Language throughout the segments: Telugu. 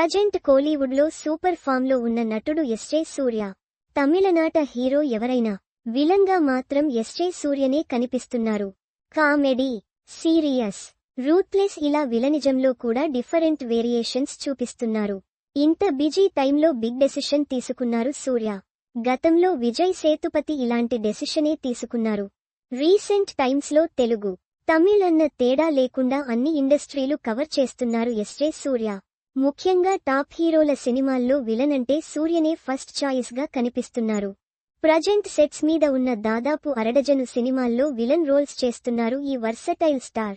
ప్రజెంట్ కోలీవుడ్లో సూపర్ ఫామ్లో ఉన్న నటుడు ఎస్జే సూర్య. తమిళనాట హీరో ఎవరైనా విలన్గా మాత్రం ఎస్జే సూర్యనే కనిపిస్తున్నారు. కామెడీ, సీరియస్, రూత్లెస్ ఇలా విలనిజంలో కూడా డిఫరెంట్ వేరియేషన్స్ చూపిస్తున్నారు. ఇంత బిజీ టైంలో బిగ్ డెసిషన్ తీసుకున్నారు సూర్య. గతంలో విజయ్ సేతుపతి ఇలాంటి డెసిషనే తీసుకున్నారు. రీసెంట్ టైమ్స్లో తెలుగు, తమిళ్ అన్న తేడా లేకుండా అన్ని ఇండస్ట్రీలు కవర్ చేస్తున్నారు ఎస్జే సూర్య. ముఖ్యంగా టాప్ హీరోల సినిమాల్లో విలన్ అంటే సూర్యనే ఫస్ట్ చాయిస్గా కనిపిస్తున్నారు. ప్రజెంట్ సెట్స్ మీద ఉన్న దాదాపు అరడజను సినిమాల్లో విలన్ రోల్స్ చేస్తున్నారు ఈ వర్సటైల్ స్టార్.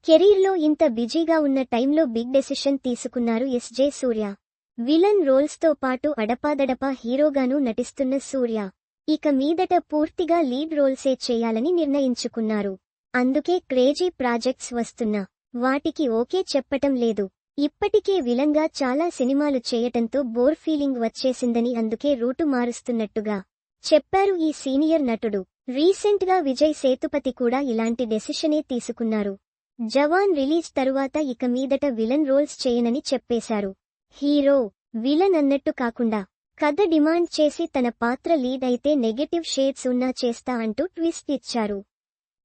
కెరీర్లో ఇంత బిజీగా ఉన్న టైంలో బిగ్ డెసిషన్ తీసుకున్నారు ఎస్జే సూర్య. విలన్ రోల్స్తో పాటు అడపాదడపా హీరోగానూ నటిస్తున్న సూర్య ఇక మీదట పూర్తిగా లీడ్ రోల్సే చేయాలని నిర్ణయించుకున్నారు. అందుకే క్రేజీ ప్రాజెక్ట్స్ వస్తున్నా వాటికి ఓకే చెప్పటం లేదు. ఇప్పటికే విలన్గా చాలా సినిమాలు చేయటంతో బోర్ ఫీలింగ్ వచ్చేసిందని అందుకే రూటు మారుస్తున్నట్టుగా చెప్పారు ఈ సీనియర్ నటుడు. రీసెంట్గా విజయ్ సేతుపతి కూడా ఇలాంటి డెసిషనే తీసుకున్నారు. జవాన్ రిలీజ్ తరువాత ఇక మీదట విలన్ రోల్స్ చేయనని చెప్పేశారు. హీరో, విలన్ అన్నట్టు కాకుండా కథ డిమాండ్ చేసి తన పాత్ర లీడ్ అయితే నెగెటివ్ షేడ్స్ ఉన్నా చేస్తా అంటూ ట్విస్ట్ ఇచ్చారు.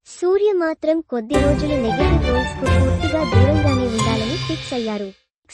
సూర్య మాత్రం కొద్ది రోజులు నెగెటివ్ రోల్స్ కు పూర్తిగా దూరంగానే ఉండాలని ఫిక్స్ అయ్యారు.